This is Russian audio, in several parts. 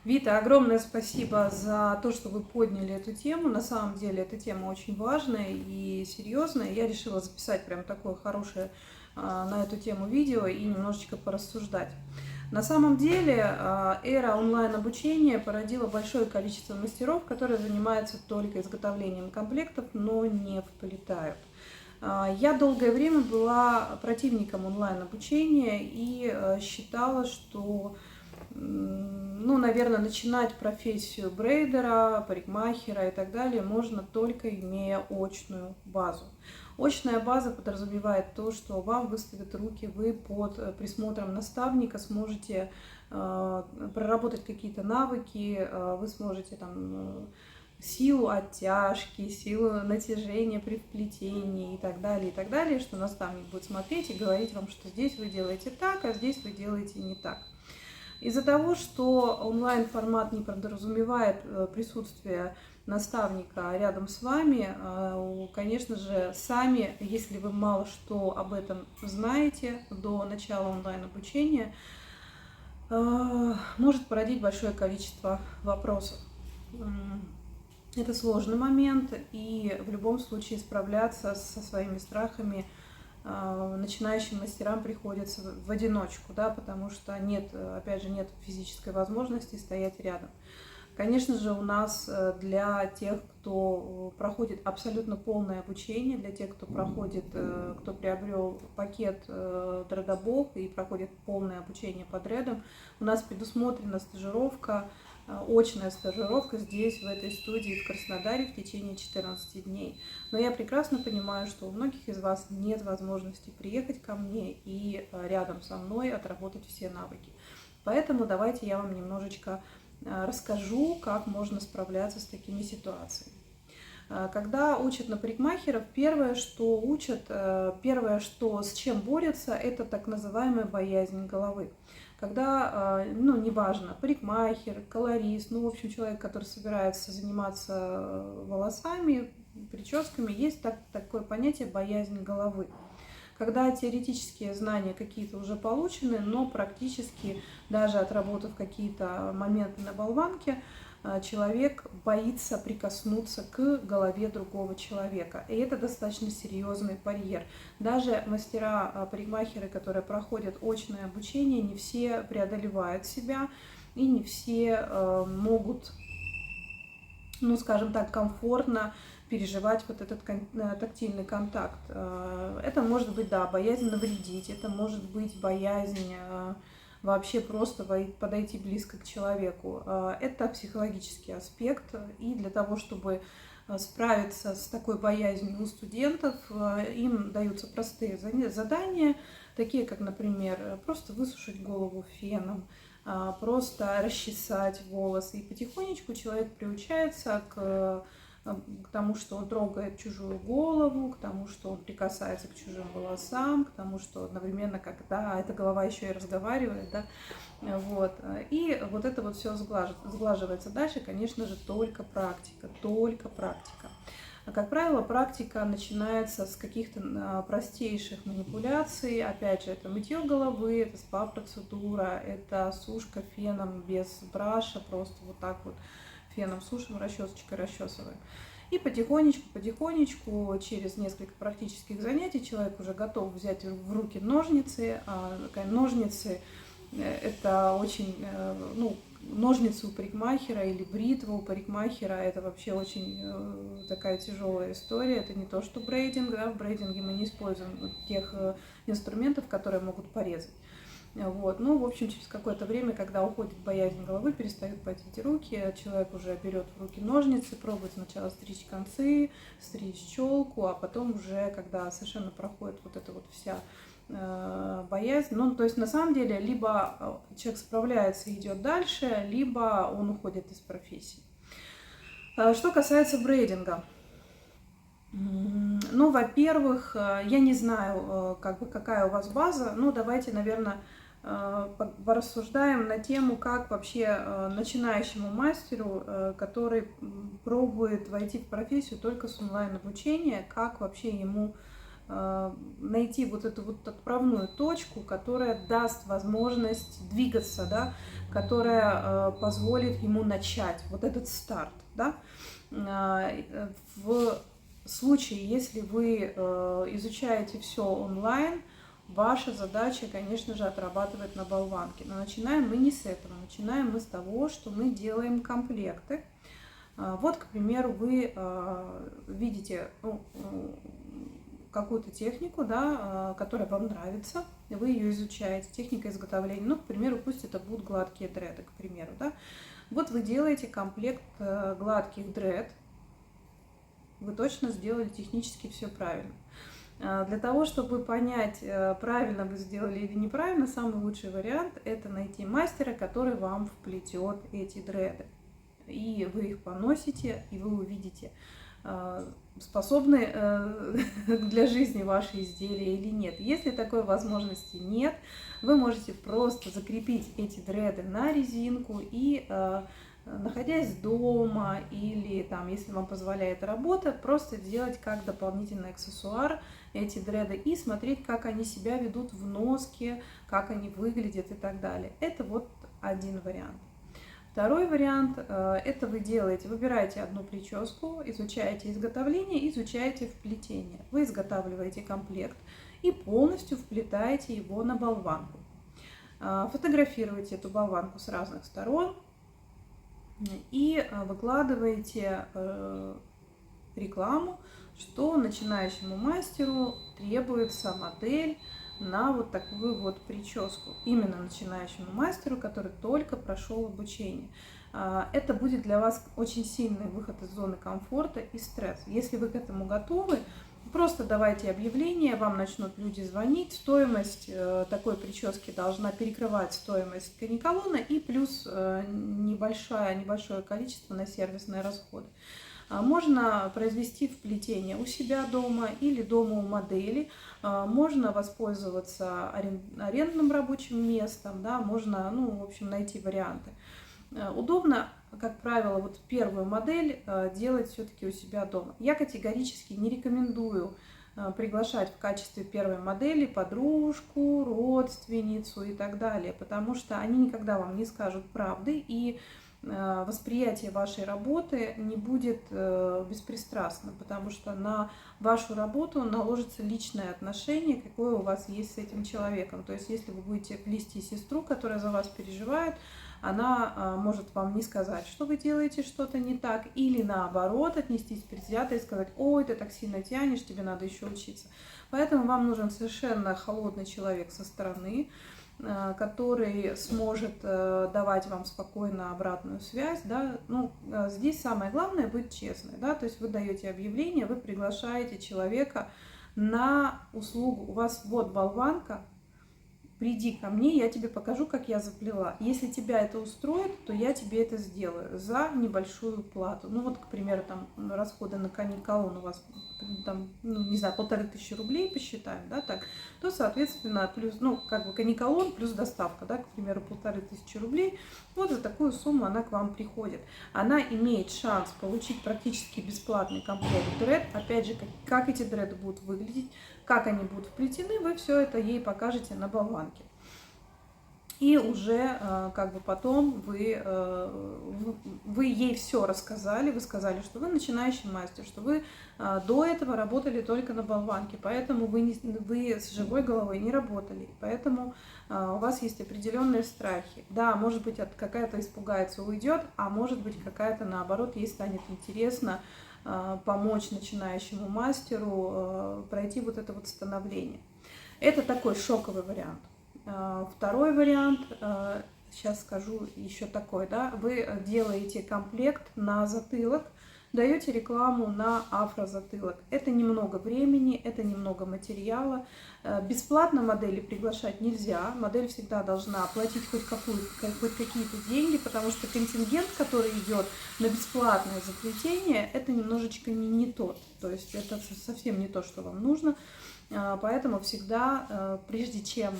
Вита, огромное спасибо за то, что вы подняли эту тему. На самом деле эта тема очень важная и серьезная. Я решила записать прям такое хорошее на эту тему видео и немножечко порассуждать. На самом деле эра онлайн-обучения породила большое количество мастеров, которые занимаются только изготовлением комплектов, но не вплетают. Я долгое время была противником онлайн-обучения и считала, что наверное, начинать профессию брейдера, парикмахера и так далее можно только имея очную базу. Очная база подразумевает то, что вам выставят руки, вы под присмотром наставника сможете проработать какие-то навыки, вы сможете там силу оттяжки, силу натяжения при вплетении и так далее, что наставник будет смотреть и говорить вам, что здесь вы делаете так, а здесь вы делаете не так. Из-за того, что онлайн-формат не подразумевает присутствие наставника рядом с вами, конечно же, сами, если вы мало что об этом знаете до начала онлайн-обучения, может породить большое количество вопросов. Это сложный момент, и в любом случае справляться со своими страхами начинающим мастерам приходится в одиночку, да, потому что нет, опять же, нет физической возможности стоять рядом. Конечно же, у нас для тех, кто проходит абсолютно полное обучение, для тех, кто проходит, кто приобрел пакет Дредобок и проходит полное обучение по дредам, у нас предусмотрена стажировка, очная стажировка здесь, в этой студии в Краснодаре в течение 14 дней. Но я прекрасно понимаю, что у многих из вас нет возможности приехать ко мне и рядом со мной отработать все навыки. Поэтому давайте я вам немножечко расскажу, как можно справляться с такими ситуациями. Когда учат на парикмахеров, первое, что учат, с чем борются, это так называемая боязнь головы. Когда, неважно, парикмахер, колорист, в общем, человек, который собирается заниматься волосами, прическами, есть такое понятие боязнь головы. Когда теоретические знания какие-то уже получены, но практически, даже отработав какие-то моменты на болванке, человек боится прикоснуться к голове другого человека. И это достаточно серьезный барьер. Даже мастера-парикмахеры, которые проходят очное обучение, не все преодолевают себя и не все могут, скажем так, комфортно переживать вот этот тактильный контакт. Это может быть, да, боязнь навредить, это может быть боязнь вообще просто подойти близко к человеку. Это психологический аспект, и для того, чтобы справиться с такой боязнью у студентов, им даются простые задания, такие как, например, просто высушить голову феном, просто расчесать волосы, и потихонечку человек приучается к тому, что он трогает чужую голову, к тому, что он прикасается к чужим волосам, к тому, что одновременно, когда эта голова еще и разговаривает, да, вот. И вот это вот все сглаживается. Дальше, конечно же, только практика, только практика. Как правило, практика начинается с каких-то простейших манипуляций. Опять же, это мытье головы, это спа-процедура, это сушка феном без браша, просто вот так вот феном сушим, расчесочкой расчесываем. И потихонечку, через несколько практических занятий человек уже готов взять в руки ножницы. Ножницы это очень, ножницы у парикмахера или бритва у парикмахера, это вообще очень такая тяжелая история. Это не то, что брейдинг, да, в брейдинге мы не используем тех инструментов, которые могут порезать. Вот. В общем, через какое-то время, когда уходит боязнь головы, перестают потеть руки, человек уже берет в руки ножницы, пробует сначала стричь концы, стричь челку, а потом уже, когда совершенно проходит вот эта вот вся боязнь, то есть на самом деле либо человек справляется и идет дальше, либо он уходит из профессии. Что касается брейдинга, во-первых, я не знаю, какая у вас база, давайте, наверное, порассуждаем на тему, как вообще начинающему мастеру, который пробует войти в профессию только с онлайн-обучения, как вообще ему найти вот эту вот отправную точку, которая даст возможность двигаться, да, которая позволит ему начать вот этот старт, да. В случае, если вы изучаете все онлайн, ваша задача, конечно же, отрабатывать на болванке. Но начинаем мы не с этого. Начинаем мы с того, что мы делаем комплекты. Вот, к примеру, вы видите какую-то технику, да, которая вам нравится, вы ее изучаете, техника изготовления. Ну, к примеру, пусть это будут гладкие дреды, к примеру, да. Вот вы делаете комплект гладких дред, вы точно сделали технически все правильно. Для того, чтобы понять, правильно вы сделали или неправильно, самый лучший вариант – это найти мастера, который вам вплетет эти дреды. И вы их поносите, и вы увидите, способны для жизни ваши изделия или нет. Если такой возможности нет, вы можете просто закрепить эти дреды на резинку и, находясь дома или там, если вам позволяет работа, просто делать как дополнительный аксессуар эти дреды и смотреть, как они себя ведут в носке, как они выглядят и так далее. Это вот один вариант. Второй вариант – это вы делаете, выбираете одну прическу, изучаете изготовление, изучаете вплетение. Вы изготавливаете комплект и полностью вплетаете его на болванку. Фотографируете эту болванку с разных сторон и выкладываете рекламу, что начинающему мастеру требуется модель на вот такую вот прическу. Именно начинающему мастеру, который только прошел обучение. Это будет для вас очень сильный выход из зоны комфорта и стресс. Если вы к этому готовы, просто давайте объявление, вам начнут люди звонить. Стоимость такой прически должна перекрывать стоимость каниколона и плюс небольшое количество на сервисные расходы. Можно произвести вплетение у себя дома или дома у модели. Можно воспользоваться арендным рабочим местом, да, можно, в общем, найти варианты. Удобно, как правило, вот первую модель делать все-таки у себя дома. Я категорически не рекомендую приглашать в качестве первой модели подружку, родственницу и так далее, потому что они никогда вам не скажут правды, и восприятие вашей работы не будет беспристрастным, потому что на вашу работу наложится личное отношение, какое у вас есть с этим человеком. То есть, если вы будете плести сестру, которая за вас переживает, она может вам не сказать, что вы делаете что-то не так, или наоборот отнестись предвзято и сказать: ой, ты так сильно тянешь, тебе надо еще учиться. Поэтому вам нужен совершенно холодный человек со стороны, который сможет давать вам спокойно обратную связь, да. Здесь самое главное быть честной, да, то есть вы даете объявление, вы приглашаете человека на услугу, у вас вот болванка, приди ко мне, я тебе покажу, как я заплела. Если тебя это устроит, то я тебе это сделаю за небольшую плату. К примеру, там расходы на каниколон у вас, там, не знаю, 1500 рублей посчитаем, да, так, то, соответственно, плюс, каниколон плюс доставка, да, к примеру, 1500 рублей, вот за такую сумму она к вам приходит. Она имеет шанс получить практически бесплатный комплект дред. Опять же, как эти дреды будут выглядеть, как они будут вплетены, вы все это ей покажете на болванке. И уже потом вы ей все рассказали, вы сказали, что вы начинающий мастер, что вы до этого работали только на болванке, поэтому вы с живой головой не работали, поэтому у вас есть определенные страхи. Да, может быть, какая-то испугается, уйдет, а может быть, какая-то наоборот, ей станет интересно помочь начинающему мастеру пройти вот это вот становление. Это такой шоковый вариант. Второй вариант, сейчас скажу еще такой, да, вы делаете комплект на затылок, даете рекламу на афрозатылок. Это немного времени, это немного материала. Бесплатно модели приглашать нельзя. Модель всегда должна оплатить хоть какие-то деньги, потому что контингент, который идет на бесплатное заплетение, это немножечко не тот. То есть это совсем не то, что вам нужно. Поэтому всегда, прежде чем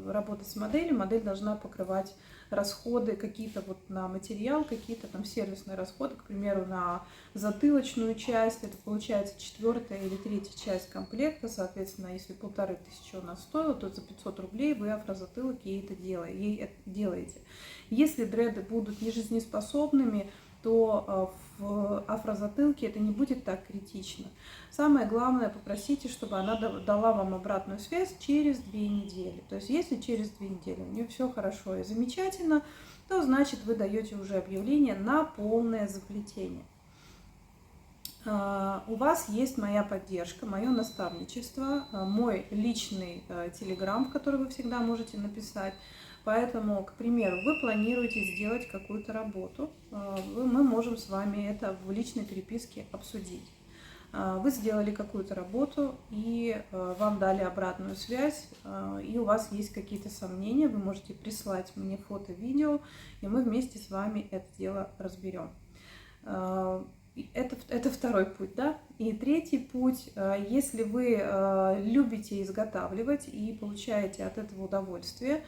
работать с моделью, модель должна покрывать расходы какие-то вот на материал, какие-то там сервисные расходы, к примеру, на затылочную часть, это получается 4-я или 3-я часть комплекта, соответственно, если 1500 у нас стоило, то за 500 рублей вы афрозатылок ей это делаете. Если дреды будут нежизнеспособными, то в афрозатылке это не будет так критично. Самое главное, попросите, чтобы она дала вам обратную связь через 2 недели. То есть, если через 2 недели у нее все хорошо и замечательно, то значит вы даете уже объявление на полное заплетение. У вас есть моя поддержка, мое наставничество, мой личный телеграм, в который вы всегда можете написать. Поэтому, к примеру, вы планируете сделать какую-то работу, мы можем с вами это в личной переписке обсудить. Вы сделали какую-то работу, и вам дали обратную связь, и у вас есть какие-то сомнения, вы можете прислать мне фото, видео, и мы вместе с вами это дело разберем. Это второй путь, да? И третий путь, если вы любите изготавливать и получаете от этого удовольствие,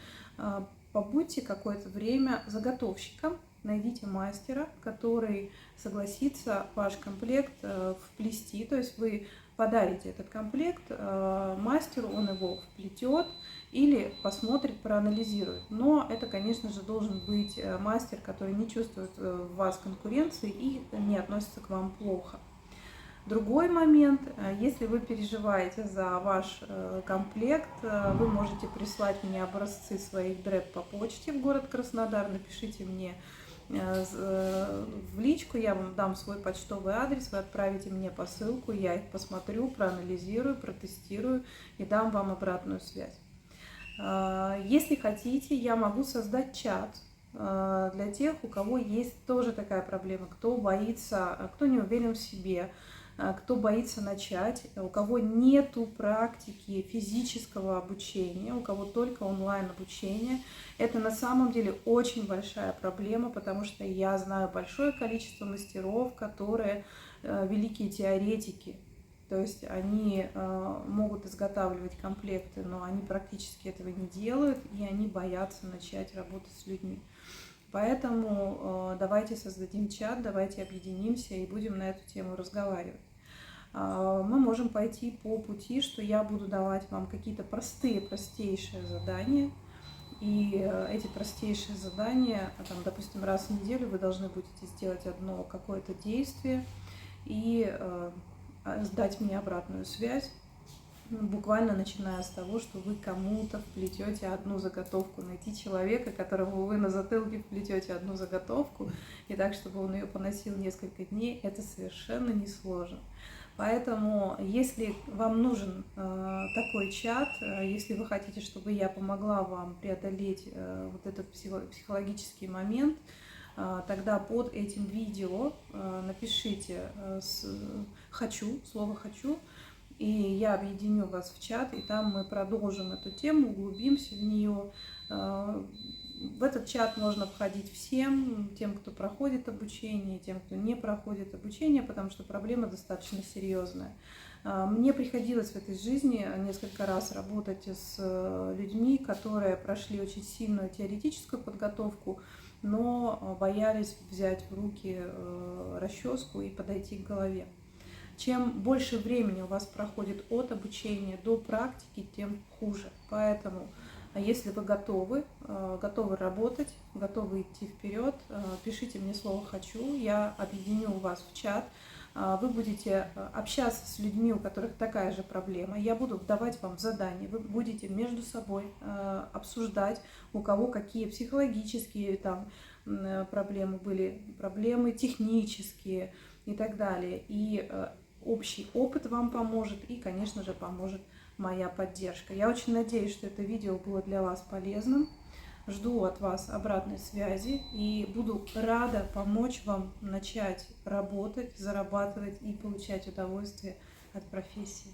побудьте какое-то время заготовщиком, найдите мастера, который согласится ваш комплект вплести, то есть вы подарите этот комплект мастеру, он его вплетет или посмотрит, проанализирует. Но это, конечно же, должен быть мастер, который не чувствует в вас конкуренции и не относится к вам плохо. Другой момент, если вы переживаете за ваш комплект, вы можете прислать мне образцы своих дред по почте в город Краснодар, напишите мне в личку, я вам дам свой почтовый адрес, вы отправите мне посылку, я их посмотрю, проанализирую, протестирую и дам вам обратную связь. Если хотите, я могу создать чат для тех, у кого есть тоже такая проблема, кто боится, кто не уверен в себе, кто боится начать, у кого нету практики физического обучения, у кого только онлайн обучение. Это на самом деле очень большая проблема, потому что я знаю большое количество мастеров, которые великие теоретики. То есть они могут изготавливать комплекты, но они практически этого не делают, и они боятся начать работать с людьми. Поэтому давайте создадим чат, давайте объединимся и будем на эту тему разговаривать. Мы можем пойти по пути, что я буду давать вам какие-то простейшие задания. И эти простейшие задания, там, допустим, раз в неделю вы должны будете сделать одно какое-то действие и сдать мне обратную связь, буквально начиная с того, что вы кому-то вплетете одну заготовку, найти человека, которому вы на затылке вплетете одну заготовку, и так, чтобы он ее поносил несколько дней, это совершенно несложно. Поэтому, если вам нужен такой чат, если вы хотите, чтобы я помогла вам преодолеть вот этот психологический момент, тогда под этим видео напишите «хочу», слово «хочу», и я объединю вас в чат, и там мы продолжим эту тему, углубимся в нее. В этот чат можно входить всем, тем, кто проходит обучение, тем, кто не проходит обучение, потому что проблема достаточно серьезная. Мне приходилось в этой жизни несколько раз работать с людьми, которые прошли очень сильную теоретическую подготовку, но боялись взять в руки расческу и подойти к голове. Чем больше времени у вас проходит от обучения до практики, тем хуже. Поэтому, если вы готовы работать, готовы идти вперед, пишите мне слово «хочу», я объединю вас в чат. Вы будете общаться с людьми, у которых такая же проблема. Я буду давать вам задания, вы будете между собой обсуждать, у кого какие психологические там проблемы были, проблемы технические и так далее. И общий опыт вам поможет, и, конечно же, поможет моя поддержка. Я очень надеюсь, что это видео было для вас полезным. Жду от вас обратной связи и буду рада помочь вам начать работать, зарабатывать и получать удовольствие от профессии.